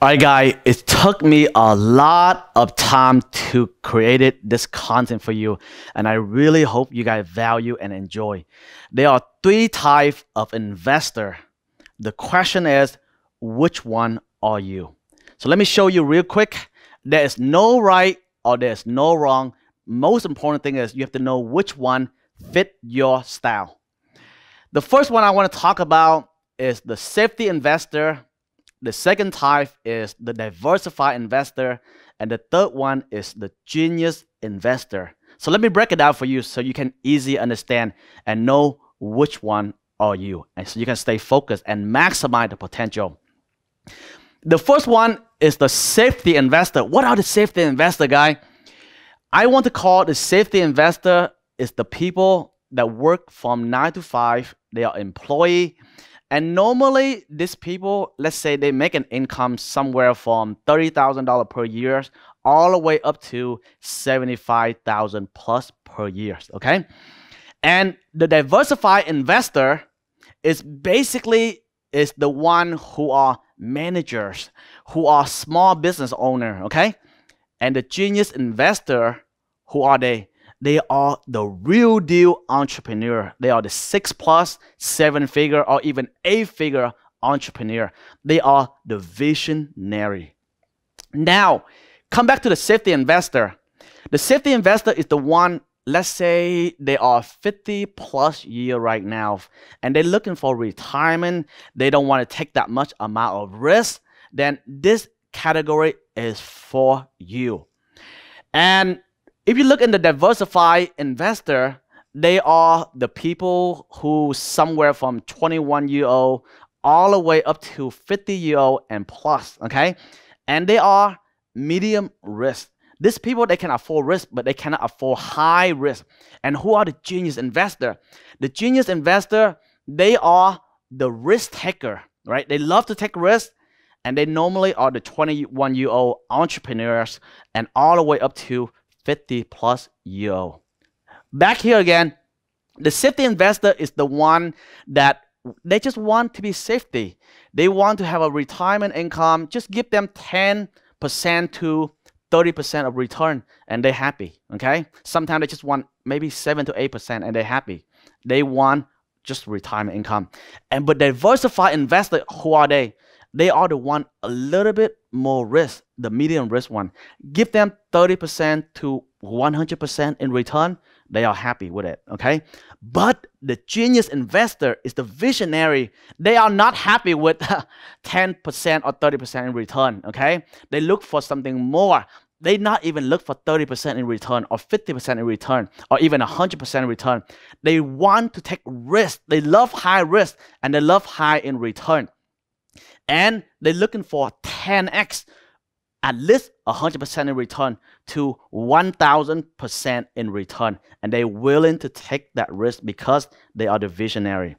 Alright guys, it took me a lot of time to create this content for you, and I really hope you guys value and enjoy. There are three types of investor. The question is, which one are you? So let me show you real quick. There is no right or there's no wrong. Most important thing is you have to know which one fit your style. The first one I want to talk about is the safety investor. The second type is the diversified investor, and the third one is the genius investor. So let me break it down for you so you can easily understand and know which one are you, and so you can stay focused and maximize the potential. The first one is the safety investor. What are the safety investor, guy? I want to call the safety investor is the people that work from 9 to 5. They are employee. And normally, these people, let's say they make an income somewhere from $30,000 per year all the way up to $75,000 plus per year, okay? And the diversified investor is basically the one who are managers, who are small business owner, okay? And the genius investor, who are they? They are the real deal entrepreneur. They are the 6+, 7-figure, or even 8-figure entrepreneur. They are the visionary. Now, come back to the safety investor. The safety investor is the one, let's say they are 50+ year right now, and they're looking for retirement. They don't want to take that much amount of risk. Then this category is for you. And if you look in the diversified investor, they are the people who somewhere from 21-year-old all the way up to 50-year-old and plus, okay? And they are medium risk. These people, they can afford risk, but they cannot afford high risk. And who are the genius investor? The genius investor, they are the risk taker, right? They love to take risks, and they normally are the 21-year-old entrepreneurs and all the way up to 50+ year old. Back here again, the safety investor is the one that they just want to be safety. They want to have a retirement income. Just give them 10% to 30% of return and they're happy, okay? Sometimes they just want maybe 7 to 8% and they're happy. They want just retirement income. And but diversified investor, who are they? They are the one a little bit more risk, the medium risk one. Give them 30% to 100% in return. They are happy with it, okay? But the genius investor is the visionary. They are not happy with 10% or 30% in return, okay? They look for something more. They not even look for 30% in return or 50% in return or even 100% in return. They want to take risk. They love high risk and they love high in return. And they're looking for 10x, at least 100% in return to 1,000% in return. And they're willing to take that risk because they are the visionary.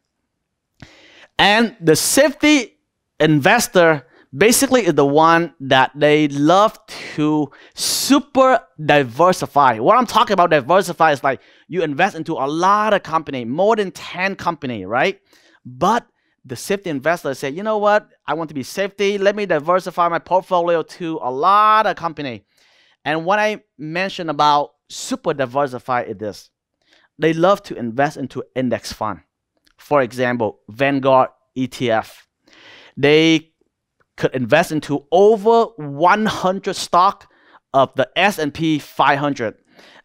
And the safety investor basically is the one that they love to super diversify. What I'm talking about diversify is like you invest into a lot of company, more than 10 company, right? But the safety investor say, you know what? I want to be safety. Let me diversify my portfolio to a lot of company. And what I mentioned about super diversify is this. They love to invest into index fund. For example, Vanguard ETF. They could invest into over 100 stock of the S&P 500.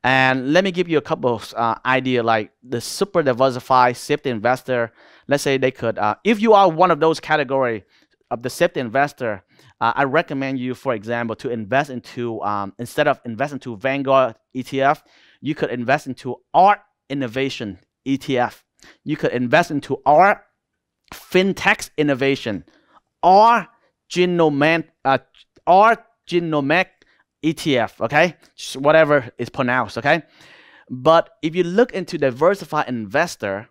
And let me give you a couple of ideas, like the super diversified safety investor. Let's say they could, if you are one of those category of the safety investor, I recommend you, for example, to invest into, instead of investing into Vanguard ETF, you could invest into Art Innovation ETF. You could invest into Art FinTech Innovation or Genomic ETF, okay? Just whatever is pronounced, okay? But if you look into diversified investor,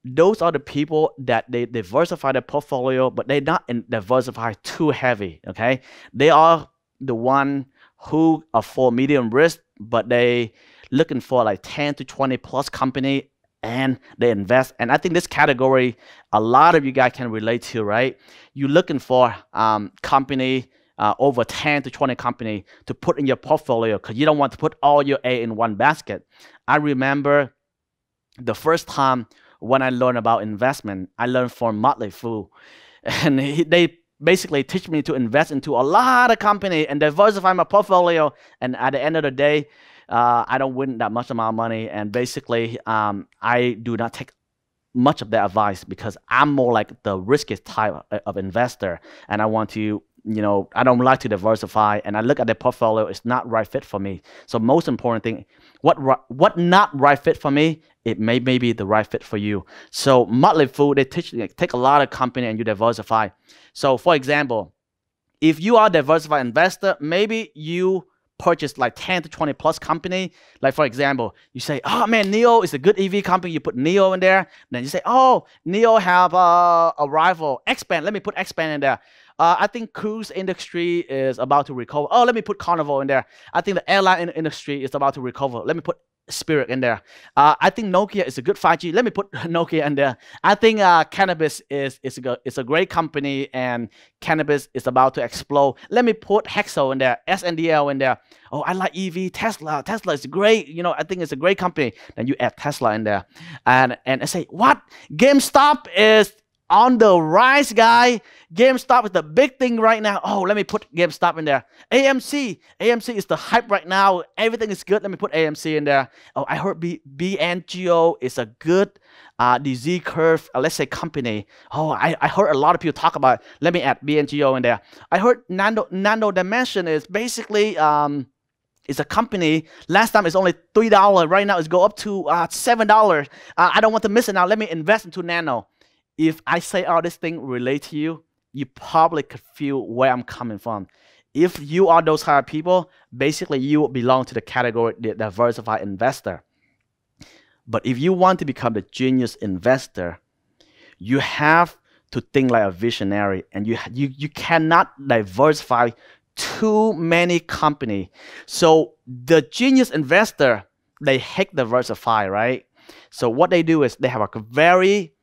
those are the people that they diversify their portfolio, but they not diversify too heavy, okay? They are the one who afford medium risk, but they looking for like 10 to 20 plus company and they invest. And I think this category, a lot of you guys can relate to, right? You're looking for company over 10 to 20 company to put in your portfolio because you don't want to put all your egg in one basket. I remember the first time when I learned about investment, I learned from Motley Fool, and they basically teach me to invest into a lot of company and diversify my portfolio. And at the end of the day, I don't win that much amount of money. And basically, I do not take much of that advice because I'm more like the riskiest type of investor, and I want to, I don't like to diversify, and I look at the portfolio, it's not right fit for me. So most important thing, what not right fit for me, it may be the right fit for you. So Motley Fool, they take a lot of company and you diversify. So for example, if you are a diversified investor, maybe you purchase like 10 to 20 plus company. Like for example, you say, oh man, NEO is a good EV company. You put NEO in there. Then you say, oh, NEO have a rival, X-Band. Let me put X-Band in there. I think cruise industry is about to recover. Oh, let me put Carnival in there. I think the airline industry is about to recover. Let me put Spirit in there. I think Nokia is a good 5G. Let me put Nokia in there. I think cannabis is a great company, and cannabis is about to explode. Let me put Hexo in there, SNDL in there. Oh, I like EV, Tesla. Tesla is great. I think it's a great company. Then you add Tesla in there, and I say, what? GameStop is on the rise, guy. GameStop is the big thing right now. Oh, let me put GameStop in there. AMC is the hype right now. Everything is good. Let me put AMC in there. Oh, I heard BNGO is a good disease curve, let's say, company. Oh, I heard a lot of people talk about it. Let me add BNGO in there. I heard Nano Dimension is basically it's a company. Last time it's only $3. Right now it's go up to $7. I don't want to miss it now. Let me invest into Nano. If I say all this thing relate to you, you probably could feel where I'm coming from. If you are those kind of people, basically you belong to the category the diversified investor. But if you want to become the genius investor, you have to think like a visionary, and you cannot diversify too many companies. So the genius investor, they hate diversify, right? So what they do is they have a very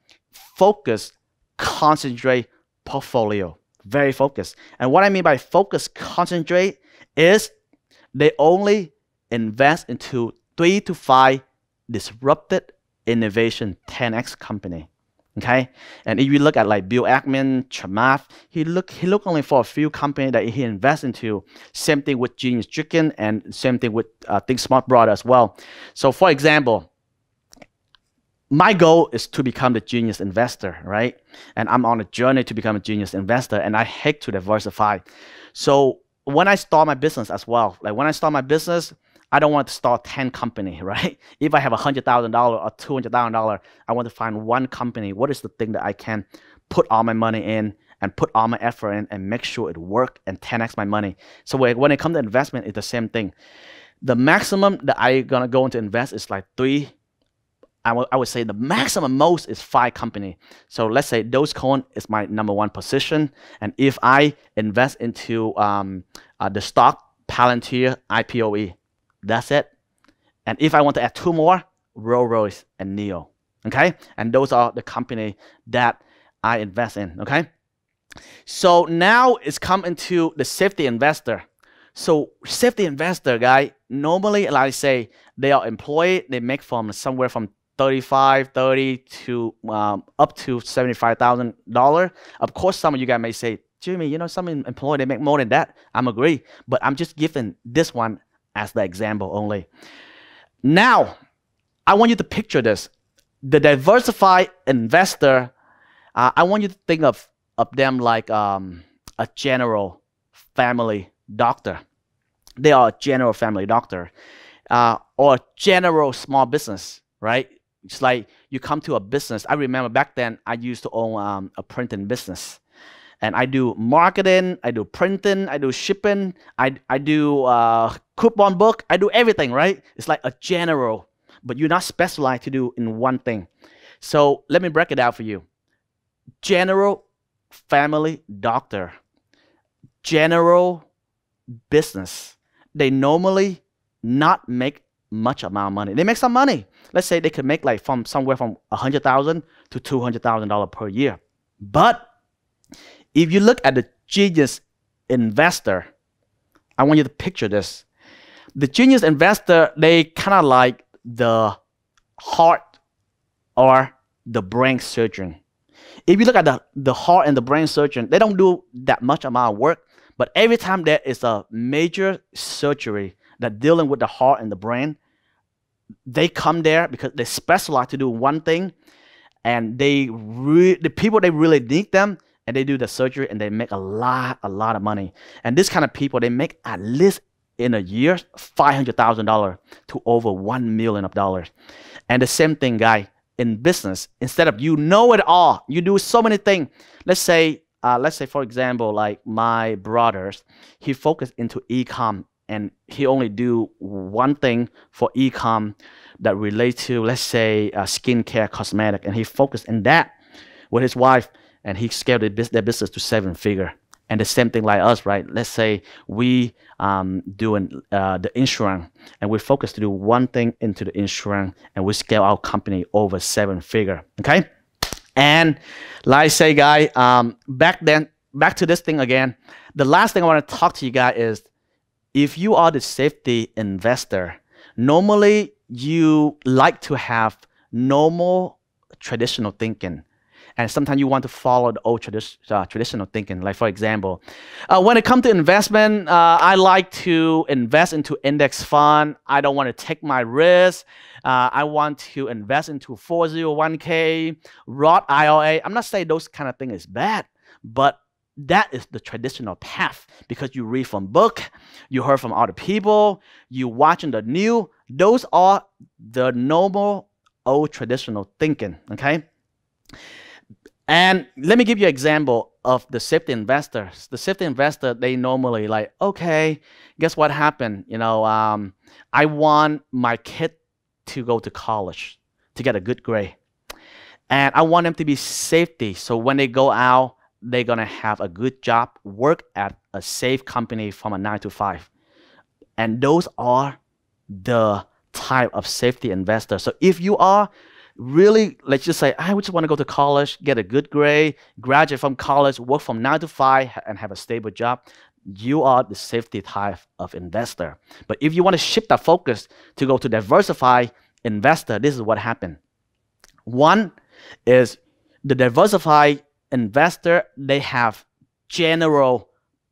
focused, concentrate portfolio. Very focused. And what I mean by focused, concentrate is they only invest into 3 to 5 disrupted innovation 10x company. Okay, and if you look at like Bill Ackman, Chamath, he look only for a few companies that he invests into. Same thing with Genius Chicken, and same thing with Thinksmart Broad as well. So for example, my goal is to become the genius investor, right? And I'm on a journey to become a genius investor, and I hate to diversify. So when I start my business as well, like when I start my business, I don't want to start 10 companies, right? If I have $100,000 or $200,000, I want to find one company. What is the thing that I can put all my money in and put all my effort in and make sure it works and 10x my money? So when it comes to investment, it's the same thing. The maximum that I'm going to go into invest is like 3. I would say the maximum most is 5 companies. So let's say Dogecoin is my #1 position. And if I invest into the stock, Palantir, IPOE, that's it. And if I want to add 2 more, Rolls-Royce and NEO. Okay? And those are the company that I invest in. Okay? So now it's come into the safety investor. So safety investor, guy, normally, like I say, they are employed. They make from somewhere from $30 to up to $75,000. Of course, some of you guys may say, Jimmy, some employees, they make more than that. I'm agree. But I'm just giving this one as the example only. Now, I want you to picture this. The diversified investor, I want you to think of them like a general family doctor. They are a general family doctor or a general small business, right? It's like you come to a business. I remember back then I used to own a printing business. And I do marketing, I do printing, I do shipping, I do coupon book, I do everything, right? It's like a general, but you're not specialized to do in one thing. So let me break it out for you. General family doctor, general business. They normally not make much amount of money. They make some money. Let's say they could make like from somewhere from $100,000 to $200,000 per year. But if you look at the genius investor, I want you to picture this. The genius investor, they kind of like the heart or the brain surgeon. If you look at the heart and the brain surgeon, they don't do that much amount of work, but every time there is a major surgery that dealing with the heart and the brain, they come there because they specialize to do one thing, and the people, they really need them, and they do the surgery and they make a lot of money. And this kind of people, they make at least in a year $500,000 to over $1 million. And the same thing, guy, in business, instead of you know it all, you do so many things. Let's say for example, like my brothers, he focused into e-com, and he only do one thing for e-com that relates to, let's say, skincare, cosmetic, and he focused in that with his wife, and he scaled their business to 7-figure. And the same thing like us, right? Let's say we doing the insurance, and we focus to do one thing into the insurance, and we scale our company over 7-figure. Okay, and like I say, guy, back to this thing again. The last thing I want to talk to you guys is, if you are the safety investor, normally you like to have normal traditional thinking. And sometimes you want to follow the old traditional thinking. Like, for example, when it comes to investment, I like to invest into index fund. I don't want to take my risk. I want to invest into 401k, Roth IRA. I'm not saying those kind of things is bad, but that is the traditional path, because you read from book, you heard from other people, you watching the news. Those are the normal old traditional thinking. Okay. And let me give you an example of the safety investors. The safety investor, they normally like, okay, guess what happened? You know, I want my kid to go to college to get a good grade. And I want them to be safety. So when they go out, they're going to have a good job, work at a safe company from a 9 to 5. And those are the type of safety investor. So if you are really, let's just say, I just want to go to college, get a good grade, graduate from college, work from 9 to 5, and have a stable job, you are the safety type of investor. But if you want to shift that focus to go to diversified investor, this is what happened. One is the diversified investor, they have general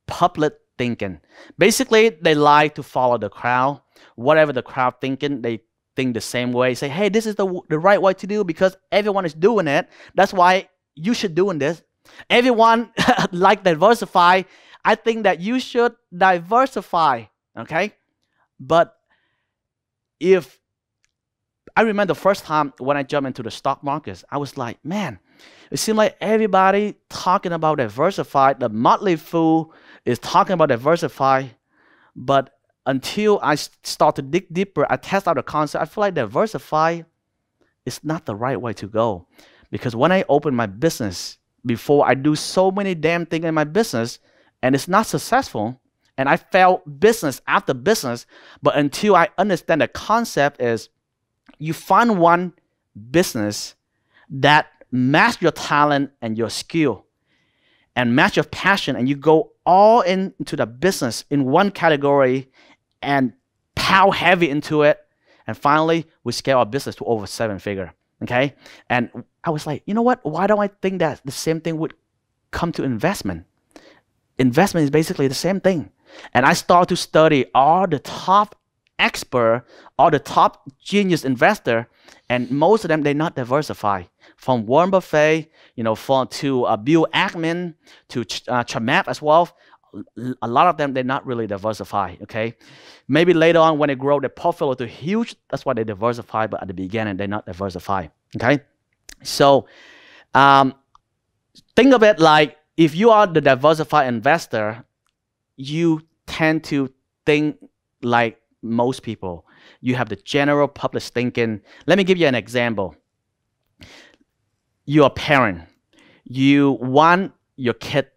public thinking. Basically, they like to follow the crowd. Whatever the crowd thinking, they think the same way. Say, hey, this is the right way to do because everyone is doing it. That's why you should doing this. Everyone like diversify. I think that you should diversify. Okay, but if I remember the first time when I jumped into the stock markets, I was like, man, it seemed like everybody talking about diversify. The Motley Fool is talking about diversify, but until I start to dig deeper, I test out the concept, I feel like diversify is not the right way to go. Because when I open my business, before I do so many damn things in my business, and it's not successful, and I fail business after business, but until I understand the concept is, you find one business that match your talent and your skill, and match your passion, and you go all into the business in one category, and power heavy into it, and finally we scale our business to over 7-figure. Okay, and I was like, you know what? Why don't I think that the same thing would come to investment? Investment is basically the same thing, and I started to study all the top expert, all the top genius investor, and most of them they not diversify. From Warren Buffett, you know, to Bill Ackman, to Chamath as well. A lot of them, they're not really diversified, okay? Maybe later on when they grow their portfolio to huge, that's why they diversify, but at the beginning, they're not diversified, okay? So think of it like, if you are the diversified investor, you tend to think like most people. You have the general public thinking. Let me give you an example. You're a parent. You want your kid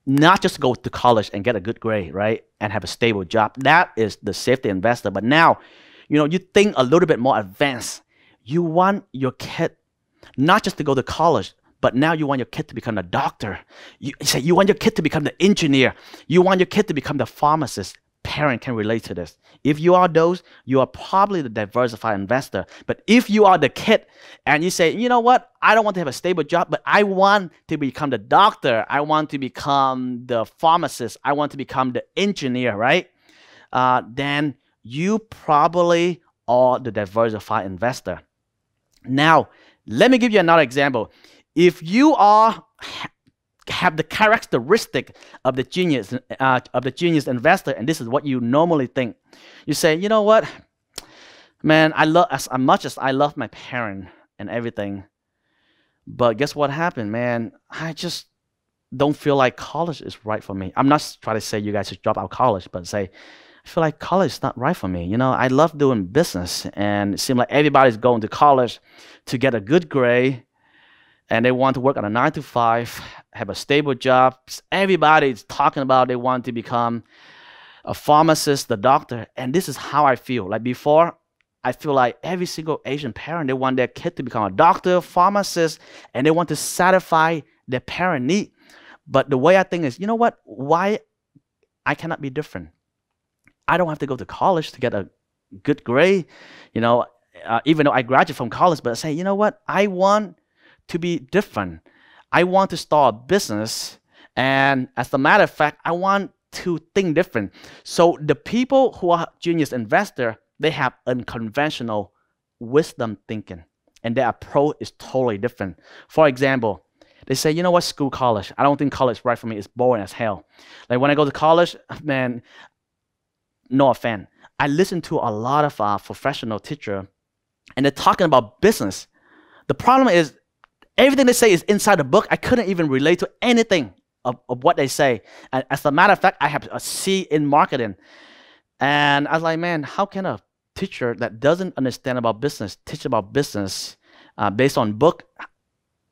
not just go to college and get a good grade, right? And have a stable job. That is the safety investor. But now, you know, you think a little bit more advanced. You want your kid not just to go to college, but now you want your kid to become a doctor. You say you want your kid to become the engineer. You want your kid to become the pharmacist. Parent can relate to this. If you are those, you are probably the diversified investor. But if you are the kid and you say, you know what, I don't want to have a stable job, but I want to become the doctor. I want to become the pharmacist. I want to become the engineer, right? Then you probably are the diversified investor. Now, let me give you another example. If you have the characteristic of the genius investor, and this is what you normally think, you say, you know what, man, I love as much as I love my parent and everything, but guess what happened, man? I just don't feel like college is right for me. I'm not trying to say you guys should drop out of college, but say I feel like college is not right for me. You know, I love doing business, and it seems like everybody's going to college to get a good grade, and they want to work on a 9 to 5, have a stable job. Everybody's talking about they want to become a pharmacist, the doctor, and this is how I feel. Like before, I feel like every single Asian parent, they want their kid to become a doctor, pharmacist, and they want to satisfy their parent need. But the way I think is, you know what? Why I cannot be different? I don't have to go to college to get a good grade, you know, even though I graduated from college, but I say, you know what? I want to be different. I want to start a business, and as a matter of fact, I want to think different. So the people who are genius investor, they have unconventional wisdom thinking, and their approach is totally different. For example, they say, you know what, school, college, I don't think college is right for me. It's boring as hell. Like when I go to college, man, no offense, I listen to a lot of professional teachers, and they're talking about business. The problem is everything they say is inside the book. I couldn't even relate to anything of what they say. And as a matter of fact, I have a C in marketing. And I was like, man, how can a teacher that doesn't understand about business teach about business based on book?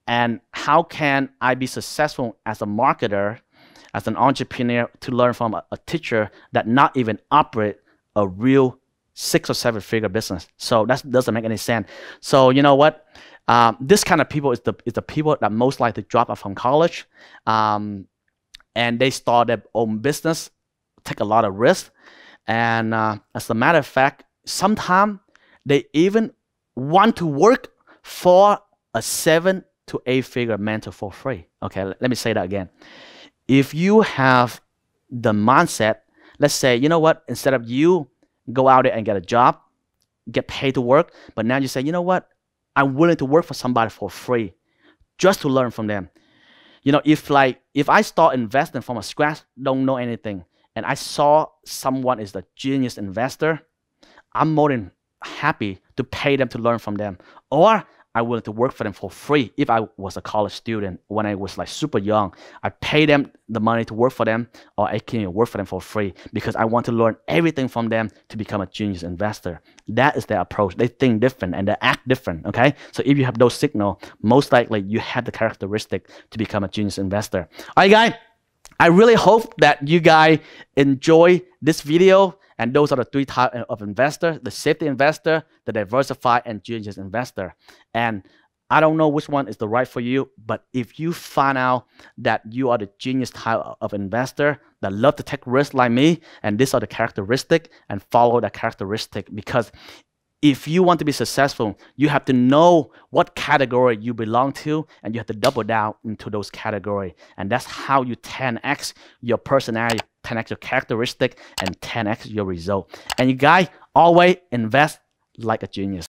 And how can I be successful as a marketer, as an entrepreneur, to learn from a teacher that not even operate a real 6 or 7 figure business? So that doesn't make any sense. So you know what? This kind of people is the people that most likely drop out from college, and they start their own business, take a lot of risk, and as a matter of fact, sometimes they even want to work for a 7 to 8 figure mentor for free. Okay, let me say that again. If you have the mindset, let's say, you know what, instead of you go out there and get a job, get paid to work, but now you say, you know what, I'm willing to work for somebody for free just to learn from them. You know, if I start investing from scratch, don't know anything, and I saw someone is the genius investor, I'm more than happy to pay them to learn from them. Or I'm willing to work for them for free. If I was a college student when I was like super young, I pay them the money to work for them, or I can even work for them for free because I want to learn everything from them to become a genius investor. That is their approach. They think different and they act different, okay? So if you have those signals, most likely you have the characteristic to become a genius investor. All right, guys, I really hope that you guys enjoy this video. And those are the 3 types of investor: the safety investor, the diversified, and genius investor. And I don't know which one is the right for you, but if you find out that you are the genius type of investor that love to take risks like me, and these are the characteristics, and follow that characteristic, because if you want to be successful, you have to know what category you belong to, and you have to double down into those categories. And that's how you 10x your personality, 10x your characteristic, and 10x your result. And you guys always invest like a genius.